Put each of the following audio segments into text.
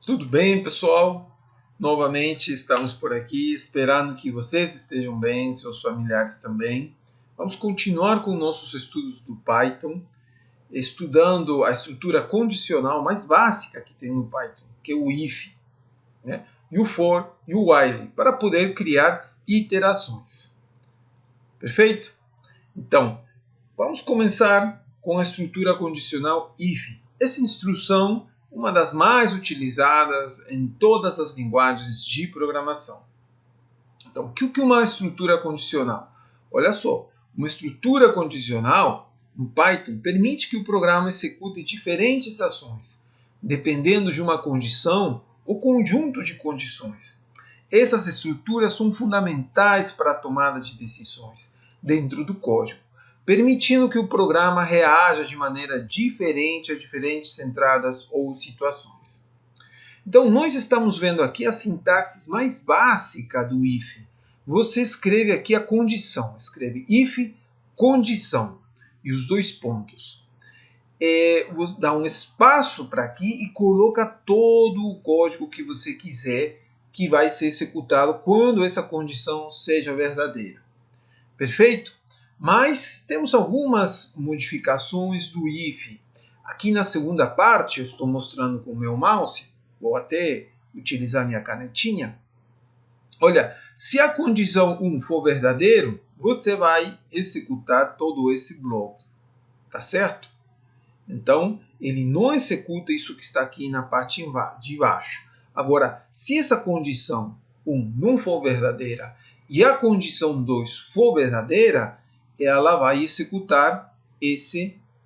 Tudo bem, pessoal? Novamente estamos por aqui, esperando que vocês estejam bem, seus familiares também. Vamos continuar com nossos estudos do Python, estudando a estrutura condicional mais básica que tem no Python, que é o if, né? E o for e o while, para poder criar iterações. Perfeito? Então, vamos começar com a estrutura condicional if. Essa instrução é uma das mais utilizadas em todas as linguagens de programação. Então, o que é uma estrutura condicional? Olha só, uma estrutura condicional no Python permite que o programa execute diferentes ações, dependendo de uma condição ou conjunto de condições. Essas estruturas são fundamentais para a tomada de decisões dentro do código, permitindo que o programa reaja de maneira diferente a diferentes entradas ou situações. Então, nós estamos vendo aqui a sintaxe mais básica do if. Você escreve aqui a condição, escreve if condição e os dois pontos. Você dá um espaço para aqui e coloca todo o código que você quiser que vai ser executado quando essa condição seja verdadeira. Perfeito? Mas temos algumas modificações do if. Aqui na segunda parte, eu estou mostrando com o meu mouse, vou até utilizar minha canetinha. Olha, se a condição 1 for verdadeiro, você vai executar todo esse bloco. Tá certo? Então, ele não executa isso que está aqui na parte de baixo. Agora, se essa condição 1 não for verdadeira e a condição 2 for verdadeira, ela vai executar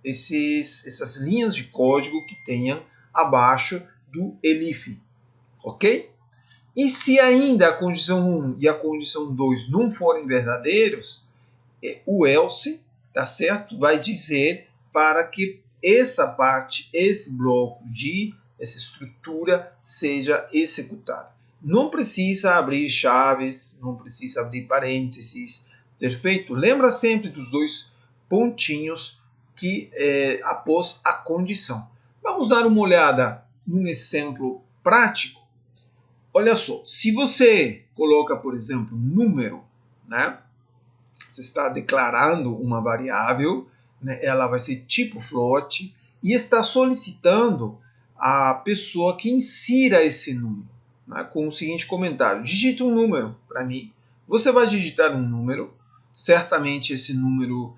essas linhas de código que tenham abaixo do elif. Ok? E se ainda a condição 1 e a condição 2 não forem verdadeiros, o else, tá certo? Vai dizer para que essa parte, esse bloco essa estrutura seja executado. Não precisa abrir chaves, não precisa abrir parênteses, perfeito? Lembra sempre dos dois pontinhos que após a condição. Vamos dar uma olhada num exemplo prático. Olha só, se você coloca, por exemplo, um número, né? Você está declarando uma variável, né? Ela vai ser tipo float e está solicitando a pessoa que insira esse número, né? Com o seguinte comentário: digite um número para mim. Você vai digitar um número, certamente esse número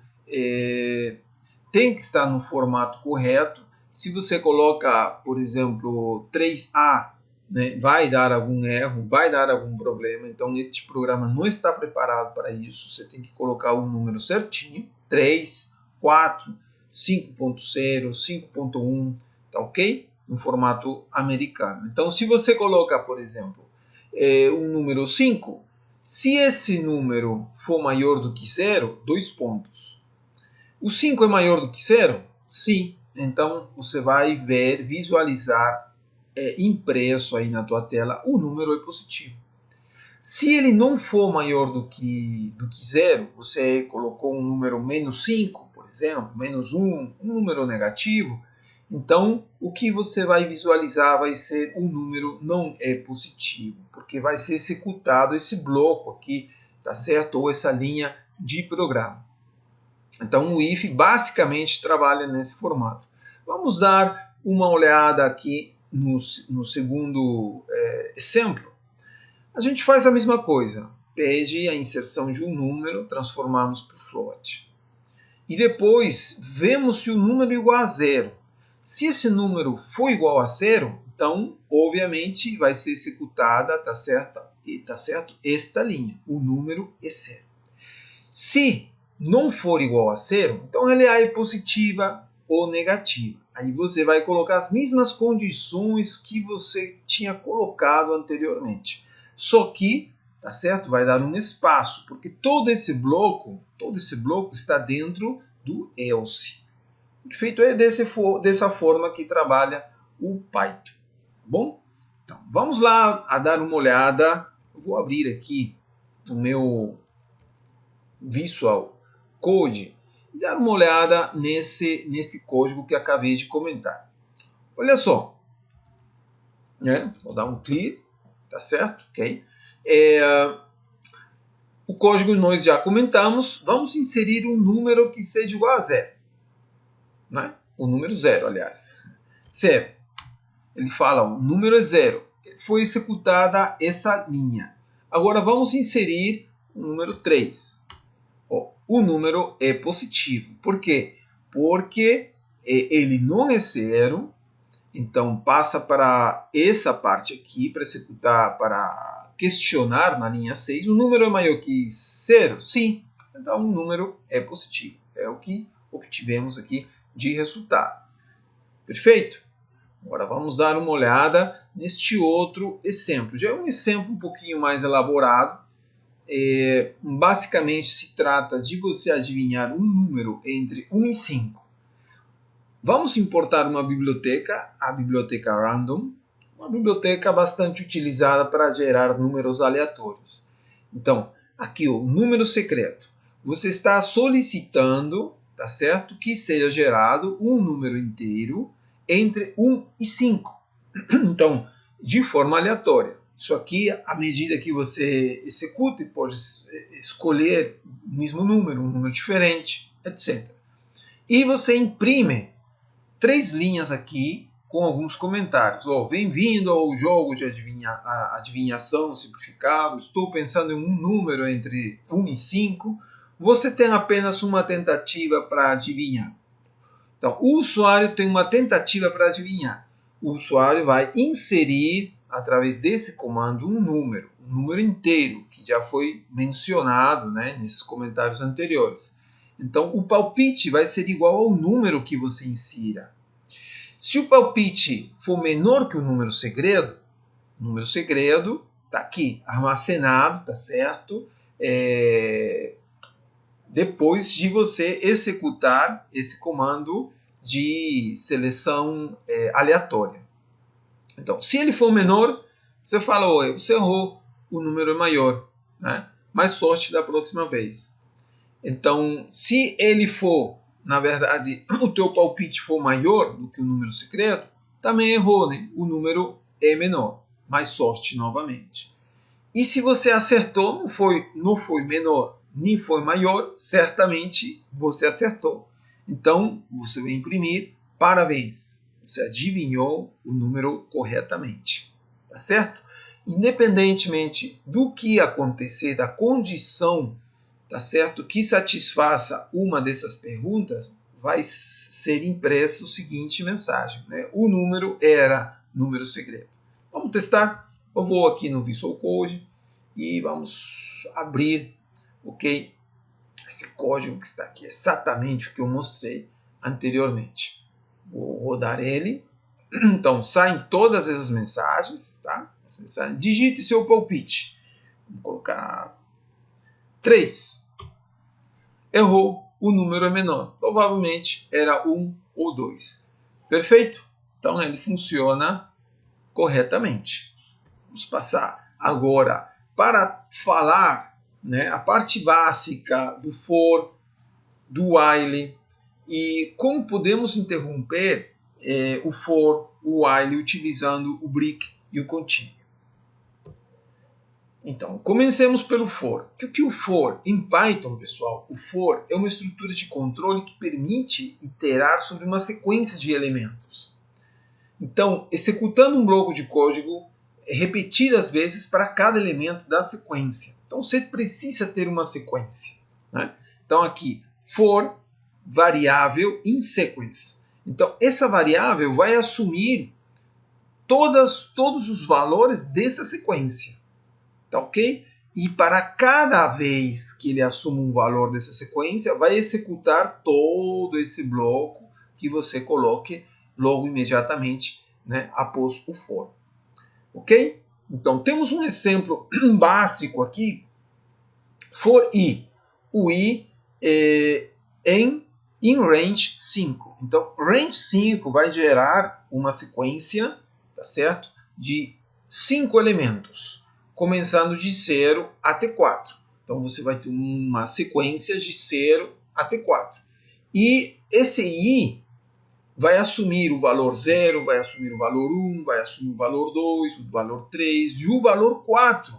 tem que estar no formato correto. Se você coloca, por exemplo, 3A, né, vai dar algum erro, vai dar algum problema. Então, este programa não está preparado para isso. Você tem que colocar o número certinho: 3, 4, 5.0, 5.1, tá ok? No formato americano. Então, se você colocar, por exemplo, um número 5, se esse número for maior do que 0, 2 pontos. O 5 é maior do que 0? Sim. Então, você vai visualizar impresso aí na tua tela, o número é positivo. Se ele não for maior do que 0, você colocou um número menos 5, por exemplo, menos 1, um número negativo, então o que você vai visualizar vai ser o número não é positivo, porque vai ser executado esse bloco aqui, tá certo? Ou essa linha de programa. Então o if basicamente trabalha nesse formato. Vamos dar uma olhada aqui no segundo exemplo. A gente faz a mesma coisa. Pede a inserção de um número, transformamos para float. E depois vemos se o número é igual a 0. Se esse número for igual a 0, então obviamente vai ser executada, tá certo? Esta linha. O número é 0. Se não for igual a 0, então ele é positiva ou negativa. Aí você vai colocar as mesmas condições que você tinha colocado anteriormente. Só que, tá certo? Vai dar um espaço, porque todo esse bloco está dentro do else. Perfeito? É dessa forma que trabalha o Python. Tá bom? Então, vamos lá a dar uma olhada. Eu vou abrir aqui o meu Visual Code e dar uma olhada nesse código que acabei de comentar. Olha só, né? Vou dar um clear, tá certo? Ok? O código nós já comentamos. Vamos inserir um número que seja igual a 0. Né? O número 0, aliás. 0. Ele fala, o número é 0. Foi executada essa linha. Agora vamos inserir o número 3. O número é positivo. Por quê? Porque ele não é 0. Então passa para essa parte aqui, para executar, para questionar na linha 6. O número é maior que 0? Sim. Então o número é positivo. É o que obtivemos aqui de resultado. Perfeito? Agora vamos dar uma olhada neste outro exemplo. Já é um exemplo um pouquinho mais elaborado. Basicamente se trata de você adivinhar um número entre 1 e 5. Vamos importar uma biblioteca, a biblioteca Random, uma biblioteca bastante utilizada para gerar números aleatórios. Então, aqui o número secreto. Você está solicitando, tá certo, que seja gerado um número inteiro entre 1 e 5. Então, de forma aleatória. Isso aqui, à medida que você executa, pode escolher o mesmo número, um número diferente, etc. E você imprime 3 linhas aqui com alguns comentários. Bem-vindo ao jogo de adivinhação simplificado. Estou pensando em um número entre 1 e 5. Você tem apenas uma tentativa para adivinhar. Então, o usuário tem uma tentativa para adivinhar. O usuário vai inserir, através desse comando, um número inteiro, que já foi mencionado, né, nesses comentários anteriores. Então, o palpite vai ser igual ao número que você insira. Se o palpite for menor que o número segredo está aqui, armazenado, tá certo? Depois de você executar esse comando de seleção aleatória. Então, se ele for menor, você fala, você errou, o número é maior, né? Mais sorte da próxima vez. Então, se ele for, na verdade, o teu palpite for maior do que o número secreto, também errou, né? O número é menor, mais sorte novamente. E se você acertou, não foi menor nem foi maior, certamente você acertou. Então, você vai imprimir, parabéns, você adivinhou o número corretamente. Tá certo? Independentemente do que acontecer, da condição, tá certo, que satisfaça uma dessas perguntas, vai ser impressa a seguinte mensagem, né? O número era número segredo. Vamos testar? Eu vou aqui no Visual Code e vamos abrir, ok? Esse código que está aqui, exatamente o que eu mostrei anteriormente. Vou rodar ele. Então, saem todas essas mensagens, tá? Digite seu palpite. Vou colocar 3. Errou, o número é menor. Provavelmente era 1 ou 2. Perfeito? Então, ele funciona corretamente. Vamos passar agora para falar, né, a parte básica do for, do while e como podemos interromper o for, o while utilizando o break e o continue. Então, comecemos pelo for. O que é o for? Em Python, pessoal, o for é uma estrutura de controle que permite iterar sobre uma sequência de elementos. Então, executando um bloco de código repetidas vezes para cada elemento da sequência. Então, você precisa ter uma sequência, né? Então, aqui, for variável in sequence. Então, essa variável vai assumir todos os valores dessa sequência. Tá ok? E para cada vez que ele assume um valor dessa sequência, vai executar todo esse bloco que você coloque logo imediatamente, né, após o for. Ok? Então, temos um exemplo básico aqui, for i. O i é em range 5. Então, range 5 vai gerar uma sequência, tá certo? De 5 elementos, começando de 0 até 4. Então, você vai ter uma sequência de 0 até 4. E esse i vai assumir o valor 0, vai assumir o valor 1, vai assumir o valor 2, o valor 3 e o valor 4.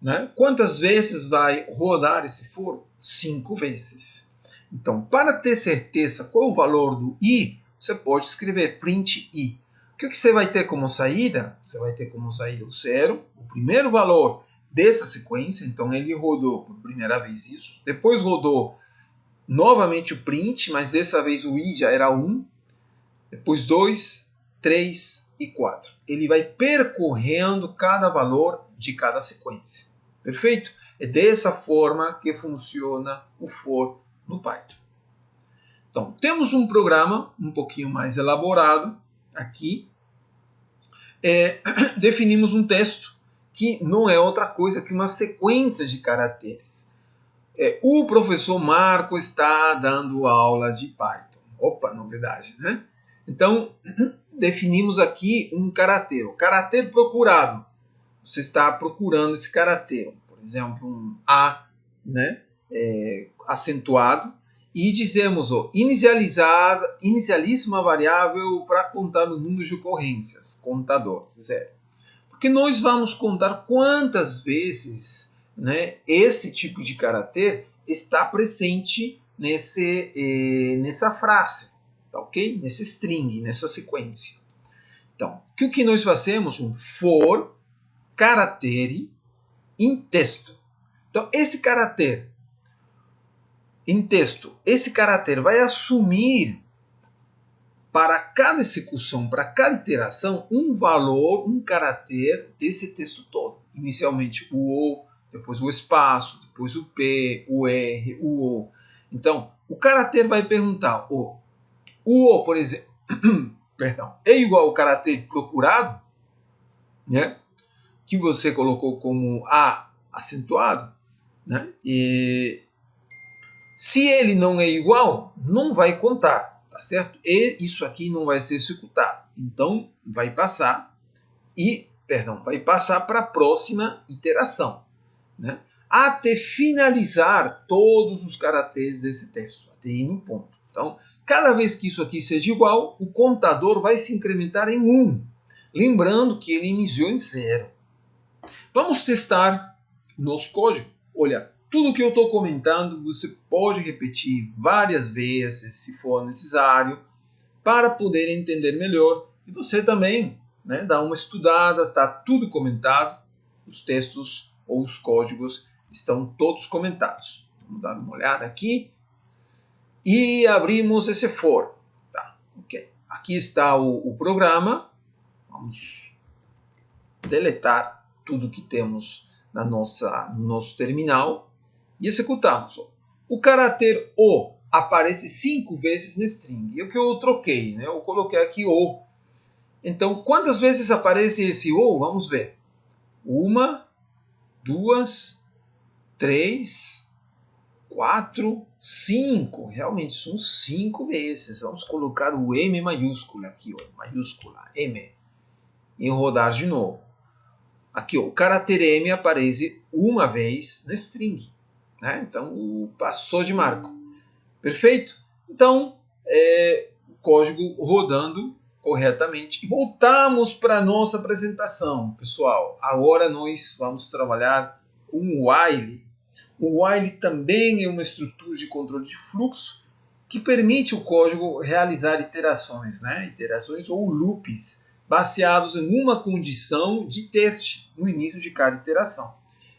Né? Quantas vezes vai rodar esse for? 5 vezes. Então, para ter certeza qual é o valor do i, você pode escrever print i. O que você vai ter como saída? Você vai ter como saída o 0, o primeiro valor dessa sequência. Então, ele rodou por primeira vez isso. Depois rodou novamente o print, mas dessa vez o i já era 1. Depois 2, 3 e 4. Ele vai percorrendo cada valor de cada sequência. Perfeito? É dessa forma que funciona o for no Python. Então, temos um programa um pouquinho mais elaborado aqui. Definimos um texto que não é outra coisa que uma sequência de caracteres. O professor Marco está dando aula de Python. Opa, novidade, né? Então, definimos aqui um caráter. O caráter procurado. Você está procurando esse caráter. Por exemplo, um A, né? Acentuado. E dizemos, inicialize uma variável para contar o número de ocorrências. Contador, 0. Porque nós vamos contar quantas vezes, né, esse tipo de caráter está presente nessa frase. Tá, ok? Nesse string, nessa sequência. Então, o que nós fazemos? Um for caráter em texto. Então, esse caráter em texto, esse caráter vai assumir para cada execução, para cada iteração, um valor, um caráter desse texto todo. Inicialmente o O, depois o espaço, depois o P, o R, o O. Então, o caráter vai perguntar, o O, por exemplo, perdão, é igual ao caráter procurado, né? Que você colocou como A acentuado, né? E se ele não é igual, não vai contar, tá certo? E isso aqui não vai ser executado. Então, vai passar vai passar para a próxima iteração, né? Até finalizar todos os caracteres desse texto, até ir no ponto. Então, cada vez que isso aqui seja igual, o contador vai se incrementar em 1. Lembrando que ele iniciou em 0. Vamos testar nosso código. Olha, tudo que eu estou comentando você pode repetir várias vezes, se for necessário, para poder entender melhor. E você também, né, dá uma estudada, está tudo comentado. Os textos ou os códigos estão todos comentados. Vamos dar uma olhada aqui. E abrimos esse for. Tá, ok. Aqui está o programa. Vamos deletar tudo que temos no nosso terminal e executamos. O caráter O aparece 5 vezes no string. É o que eu troquei, né? Eu coloquei aqui O. Então, quantas vezes aparece esse O? Vamos ver. 1, 2, 3, 4, 5. Realmente são 5 vezes. Vamos colocar o M maiúsculo aqui, ó, maiúscula, M. E rodar de novo. Aqui, ó, o caráter M aparece uma vez na string, né? Então, passou de marco. Perfeito? Então, o código rodando corretamente. E voltamos para a nossa apresentação, pessoal. Agora nós vamos trabalhar um while. O while também é uma estrutura de controle de fluxo que permite o código realizar iterações, né? Iterações ou loops, baseados em uma condição de teste no início de cada iteração.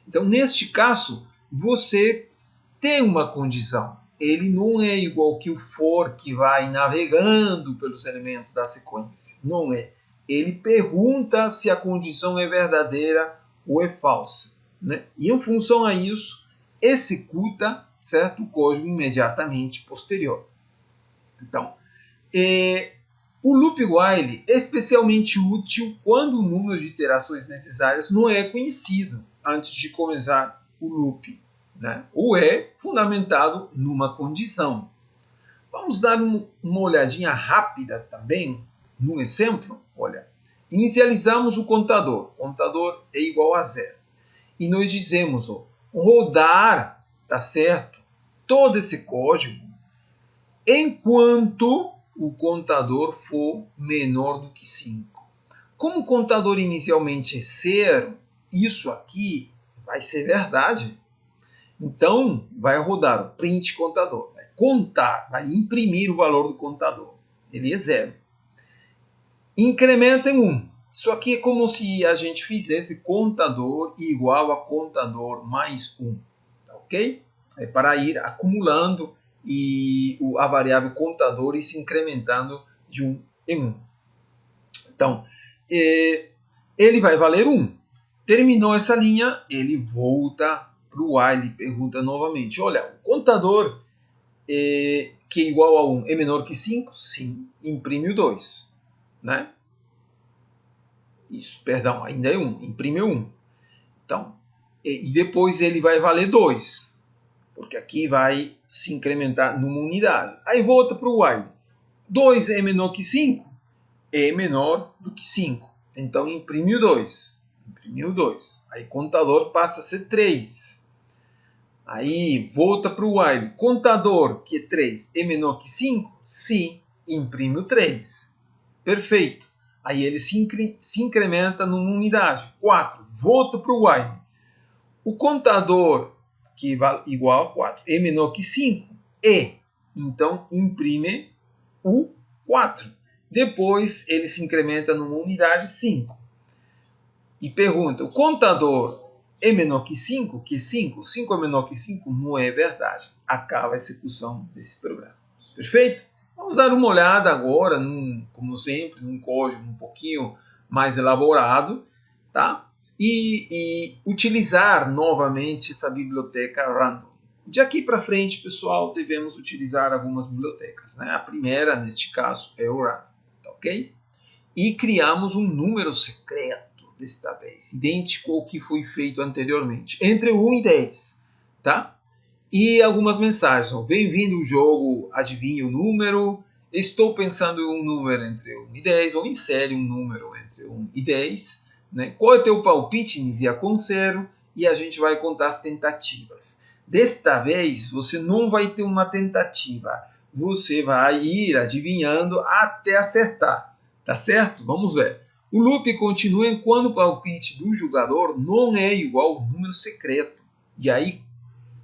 Então, neste caso, você tem uma condição. Ele não é igual que o for, que vai navegando pelos elementos da sequência. Não é. Ele pergunta se a condição é verdadeira ou é falsa, né? E em função a isso, executa, certo, o código imediatamente posterior. Então, o loop while é especialmente útil quando o número de iterações necessárias não é conhecido antes de começar o loop, né? Ou é fundamentado numa condição. Vamos dar uma olhadinha rápida também no exemplo. Olha, inicializamos o contador. O contador é igual a 0. E nós dizemos, ó, rodar, tá certo, todo esse código enquanto o contador for menor do que 5. Como o contador inicialmente é 0, isso aqui vai ser verdade. Então, vai rodar o print contador. Vai contar, vai imprimir o valor do contador. Ele é 0. Incrementa em 1. Isso aqui é como se a gente fizesse contador igual a contador mais 1. Tá, ok? É para ir acumulando e a variável contador e se incrementando de 1 em 1. Então, ele vai valer 1. Terminou essa linha, ele volta para o while e pergunta novamente. Olha, o contador que é igual a 1 é menor que 5? Sim, imprime o 2. Né? Isso, perdão, ainda é 1, imprime 1. Então, e depois ele vai valer 2, porque aqui vai se incrementar numa unidade. Aí volta para o while. 2 é menor que 5? É menor do que 5. Então imprime o 2. Imprimiu 2. Aí contador passa a ser 3. Aí volta para o while. Contador, que é 3, é menor que 5? Sim, imprime o 3. Perfeito. Aí ele se incrementa numa unidade. 4. Volta para o while. O contador, que vale igual a 4, é menor que 5? É. Então imprime o 4. Depois ele se incrementa numa unidade 5. E pergunta, o contador é menor que 5? Que 5? 5 é menor que 5? Não é verdade. Acaba a execução desse programa. Perfeito? Vamos dar uma olhada agora, como sempre, num código um pouquinho mais elaborado, tá? E utilizar novamente essa biblioteca random. De aqui para frente, pessoal, devemos utilizar algumas bibliotecas. Né? A primeira, neste caso, é o random. Tá, ok? E criamos um número secreto desta vez, idêntico ao que foi feito anteriormente, entre 1 e 10. Tá? E algumas mensagens. Bem-vindo ao jogo Adivinhe o Número. Estou pensando em um número entre 1 e 10, ou insere um número entre 1 e 10. Né? Qual é o teu palpite? Inicia com 0 e a gente vai contar as tentativas. Desta vez, você não vai ter uma tentativa. Você vai ir adivinhando até acertar. Tá certo? Vamos ver. O loop continua enquanto o palpite do jogador não é igual ao número secreto. E aí,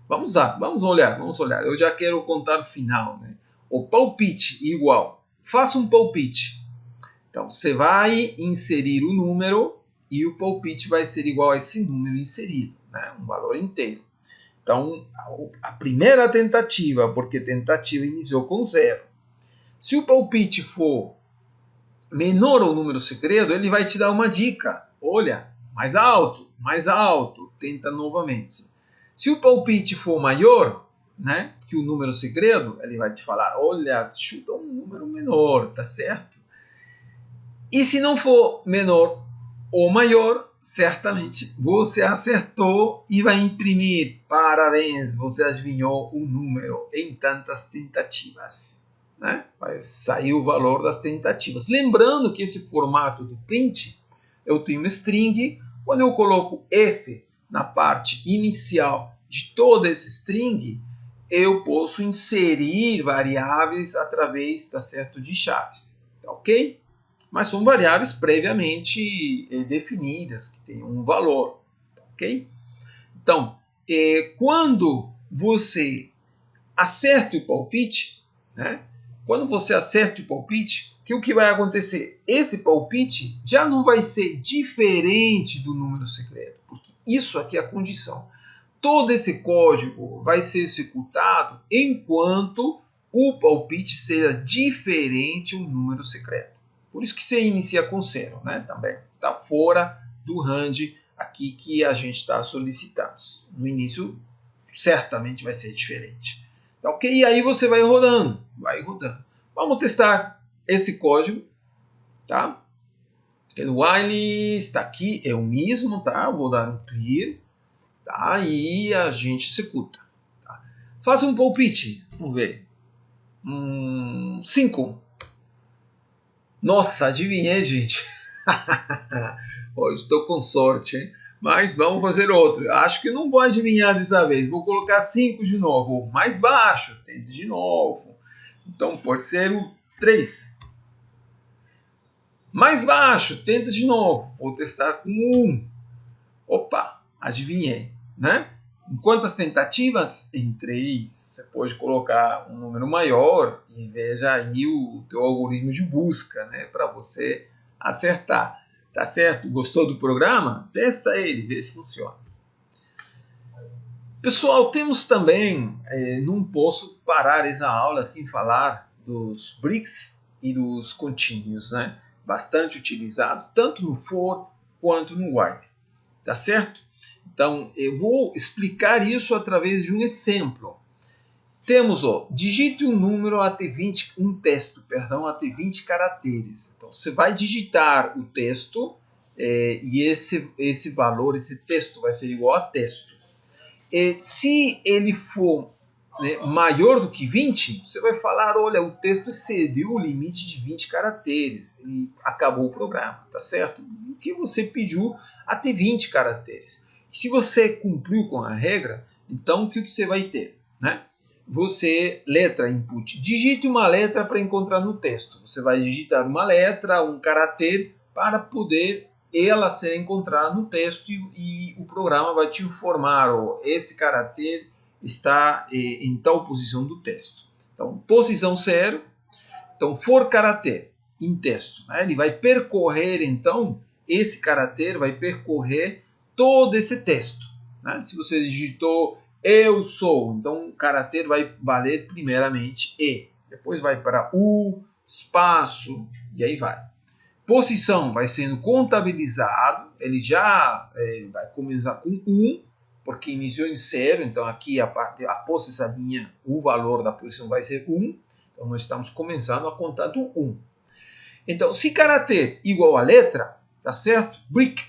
vamos olhar. Eu já quero contar o final. Né? O palpite igual. Faça um palpite. Então, você vai inserir o número e o palpite vai ser igual a esse número inserido. Né? Um valor inteiro. Então, a primeira tentativa, porque tentativa iniciou com 0. Se o palpite for menor ao número secreto, ele vai te dar uma dica. Olha, mais alto, tenta novamente. Se o palpite for maior, né, que o número secreto, ele vai te falar, olha, chuta um número menor, tá certo? E se não for menor ou maior, certamente você acertou e vai imprimir. Parabéns, você adivinhou o número em tantas tentativas. Né? Vai sair o valor das tentativas. Lembrando que esse formato do print, eu tenho um string, quando eu coloco F na parte inicial de toda essa string, eu posso inserir variáveis através, tá certo, de chaves. Tá, ok? Mas são variáveis previamente definidas, que têm um valor. Tá, ok? Então, quando você acerta o palpite, né? Quando você acerta o palpite, o que vai acontecer? Esse palpite já não vai ser diferente do número secreto, porque isso aqui é a condição. Todo esse código vai ser executado enquanto o palpite seja diferente do número secreto. Por isso que você inicia com 0, né? Também está fora do range aqui que a gente está solicitando. No início, certamente vai ser diferente. Tá, ok? E aí você vai rodando. Vamos testar esse código. Tá? O while está aqui, é o mesmo. Tá? Vou dar um clear. Tá? E a gente executa. Tá? Faça um palpite. Vamos ver. 5. Nossa, adivinhei, gente. Hoje estou com sorte, hein? Mas vamos fazer outro. Acho que não vou adivinhar dessa vez. Vou colocar 5 de novo. Mais baixo. Tente de novo. Então, por ser 3. Mais baixo, tenta de novo. Vou testar com 1. Opa, adivinhei, né? Em quantas tentativas? Em 3. Você pode colocar um número maior e veja aí o teu algoritmo de busca, né? Para você acertar. Tá certo? Gostou do programa? Testa ele, vê se funciona. Pessoal, temos também, não posso parar essa aula sem falar dos breaks e dos contínuos, né? Bastante utilizado, tanto no for quanto no while. Tá certo? Então, eu vou explicar isso através de um exemplo. Temos, digite um número até 20, até 20 caracteres. Então, você vai digitar o texto e esse valor, esse texto vai ser igual a texto. Se ele for, né, maior do que 20, você vai falar, olha, o texto excedeu o limite de 20 caracteres. E acabou o programa, tá certo? O que você pediu até 20 caracteres. Se você cumpriu com a regra, então o que você vai ter? Né? Você, letra input, digite uma letra para encontrar no texto. Você vai digitar uma letra, um caractere, para poder ela ser encontrada no texto e o programa vai te informar, esse caractere está em tal posição do texto. Então, posição 0, então for caractere em texto, né? Ele vai percorrer, então, esse caractere vai percorrer todo esse texto. Né? Se você digitou eu sou, então o caractere vai valer primeiramente E, depois vai para U, espaço, e aí vai. Posição vai sendo contabilizado, ele já vai começar com 1, porque iniciou em 0, então aqui após essa linha, o valor da posição vai ser 1, então nós estamos começando a contar do 1. Então, se caractere igual a letra, tá certo? Break.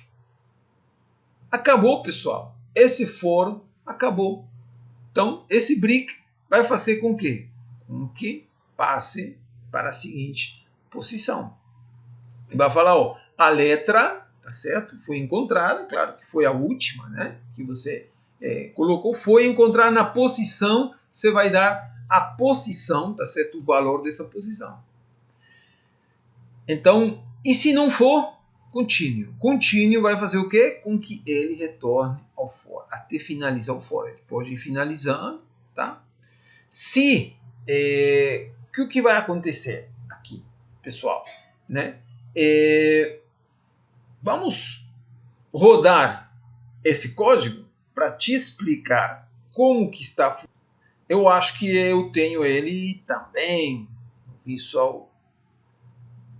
Acabou, pessoal. Esse for acabou. Então, esse break vai fazer com que passe para a seguinte posição. Vai falar, a letra, tá certo? Foi encontrada, claro que foi a última, né? Que você colocou, foi encontrada na posição, você vai dar a posição, tá certo? O valor dessa posição. Então, e se não for, contínuo. Contínuo vai fazer o quê? Com que ele retorne ao for, até finalizar o for. Ele pode ir finalizando, tá? Se, o que vai acontecer aqui, pessoal, né? Vamos rodar esse código para te explicar como que está. Eu acho que eu tenho ele também no Visual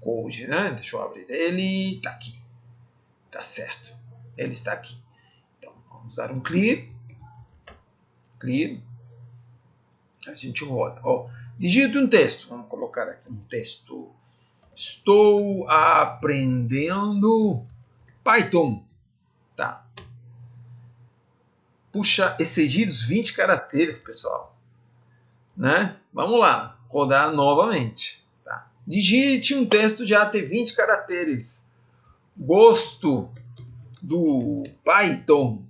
Code, né? Deixa eu abrir. Ele está aqui, tá certo? Ele está aqui. Então vamos usar um clear. A gente roda. Digite um texto. Vamos colocar aqui um texto. Estou aprendendo Python. Tá. Puxa, excedi os 20 caracteres, pessoal. Né? Vamos lá. Rodar novamente. Tá. Digite um texto de até 20 caracteres. Gosto do Python.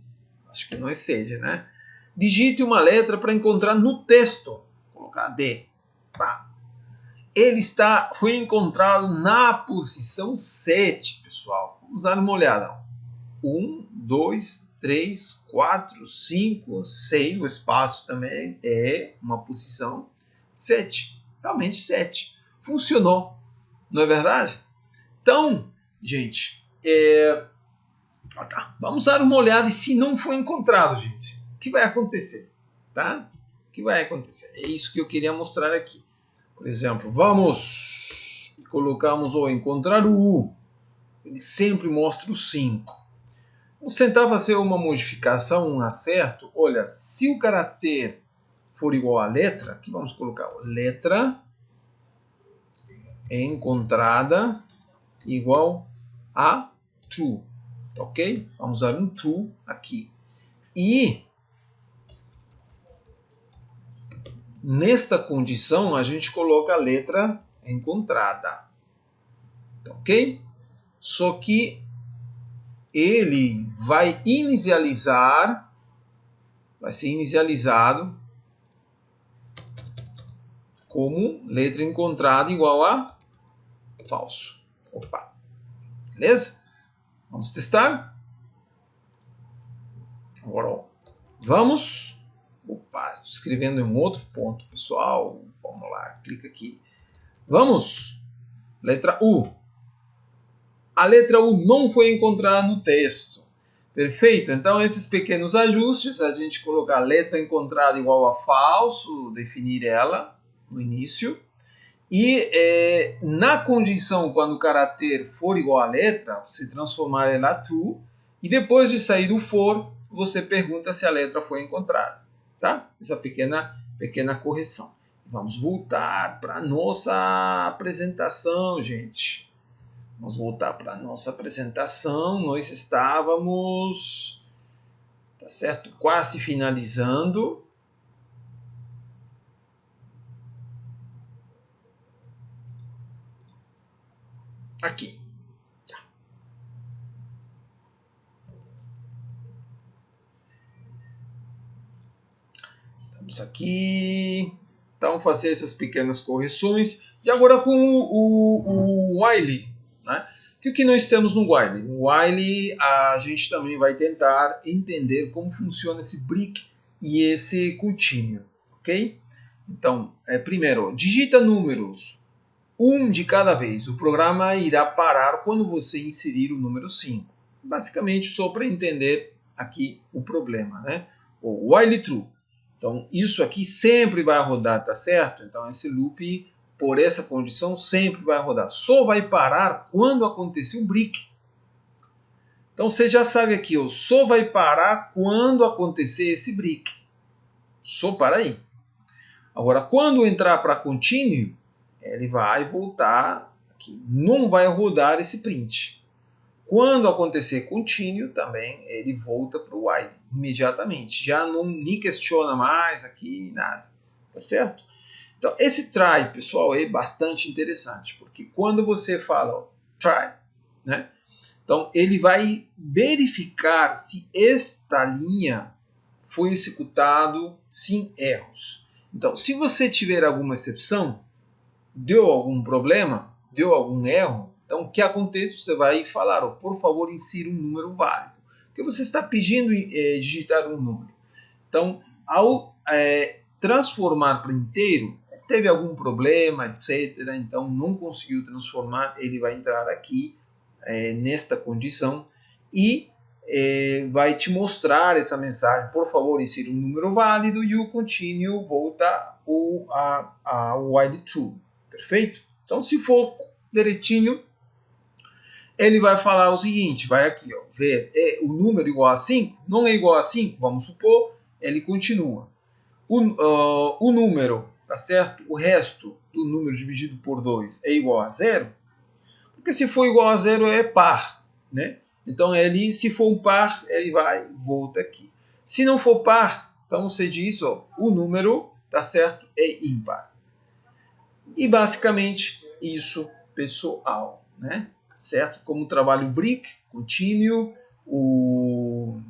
Acho que não excede, né? Digite uma letra para encontrar no texto. Vou colocar D. Pá. Ele foi encontrado na posição 7, pessoal. Vamos dar uma olhada. 1, 2, 3, 4, 5, 6. O espaço também é uma posição 7. Realmente 7. Funcionou. Não é verdade? Então, gente, tá. Vamos dar uma olhada e se não for encontrado, gente, o que vai acontecer? Tá? O que vai acontecer? É isso que eu queria mostrar aqui. Por exemplo, vamos e colocamos encontrar o U. Ele sempre mostra o 5. Vamos tentar fazer uma modificação, um acerto. Olha, se o caractere for igual a letra, aqui vamos colocar letra encontrada igual a true. Ok? Vamos usar um true aqui. E nesta condição a gente coloca a letra encontrada. Ok? Só que ele vai ser inicializado como letra encontrada igual a falso. Opa, beleza? Vamos testar. Agora, ó, vamos. Opa, estou escrevendo em um outro ponto, pessoal. Vamos lá, clica aqui. Vamos. Letra U. A letra U não foi encontrada no texto. Perfeito? Então, esses pequenos ajustes, a gente colocar a letra encontrada igual a falso, definir ela no início. E na condição, quando o caráter for igual à letra, você transformar ela a true. E depois de sair do for, você pergunta se a letra foi encontrada. Tá? Essa pequena correção. Vamos voltar para a nossa apresentação, gente. Vamos voltar para a nossa apresentação. Nós estávamos, tá certo? Quase finalizando. Aqui. Tá. Estamos aqui. Então, fazer essas pequenas correções. E agora com o while, né? O que nós temos no while? No while, a gente também vai tentar entender como funciona esse break e esse continuo, ok? Então, primeiro, digita números, um de cada vez. O programa irá parar quando você inserir o número 5. Basicamente, só para entender aqui o problema, né? O while true. Então, isso aqui sempre vai rodar, tá certo? Então, esse loop, por essa condição, sempre vai rodar. Só vai parar quando acontecer o break. Então, você já sabe aqui, ó, só vai parar quando acontecer esse break. Só para aí. Agora, quando entrar para continue, ele vai voltar aqui. Não vai rodar esse print. Quando acontecer continue, também ele volta para o while imediatamente. Já não me questiona mais aqui, nada. Tá certo? Então, esse try, pessoal, é bastante interessante. Porque quando você fala ó, try, né? Então, ele vai verificar se esta linha foi executado sem erros. Então, se você tiver alguma exceção, deu algum problema, deu algum erro, então o que acontece? Você vai falar, oh, por favor, insira um número válido. Porque você está pedindo digitar um número. Então, ao transformar para inteiro, teve algum problema, etc. Então, não conseguiu transformar, ele vai entrar aqui nesta condição e vai te mostrar essa mensagem, por favor, insira um número válido e o continue volta ao while true. Perfeito? Então, se for direitinho, ele vai falar o seguinte, vai aqui, ó, ver, o número igual a 5? Não é igual a 5, vamos supor, ele continua. O número, tá certo? O resto do número dividido por 2 é igual a 0? Porque se for igual a 0 é par, né? Então, ele, se for um par, ele vai, volta aqui. Se não for par, então você diz, ó, o número, tá certo, é ímpar. E basicamente isso, pessoal, né? Certo? Como trabalho break, continue, o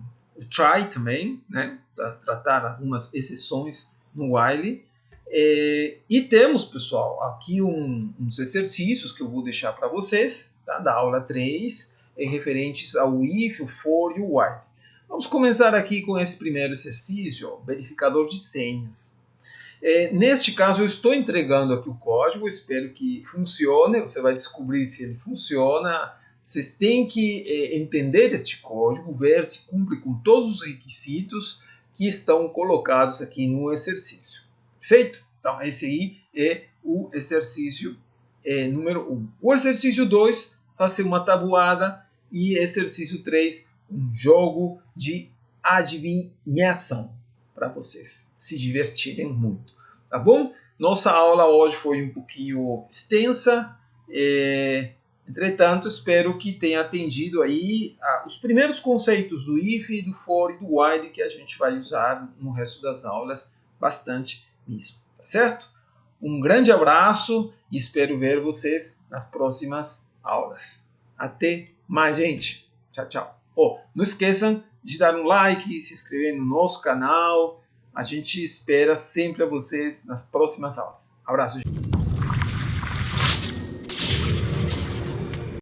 try também, né? Para tratar algumas exceções no while. E temos, pessoal, aqui uns exercícios que eu vou deixar para vocês, tá? Da aula 3, referentes ao if, o for e o while. Vamos começar aqui com esse primeiro exercício, ó, verificador de senhas. Neste caso, eu estou entregando aqui o código, espero que funcione, você vai descobrir se ele funciona. Vocês têm que entender este código, ver se cumpre com todos os requisitos que estão colocados aqui no exercício. Perfeito? Então, esse aí é o exercício número 1. O exercício 2 vai ser uma tabuada e exercício 3, um jogo de adivinhação para vocês se divertirem muito, tá bom? Nossa aula hoje foi um pouquinho extensa, entretanto, espero que tenha atendido aí os primeiros conceitos do if, do for e do while que a gente vai usar no resto das aulas bastante mesmo, tá certo? Um grande abraço e espero ver vocês nas próximas aulas. Até mais, gente. Tchau, tchau. Não esqueçam de dar um like, se inscrever no nosso canal. A gente espera sempre a vocês nas próximas aulas. Abraço, gente.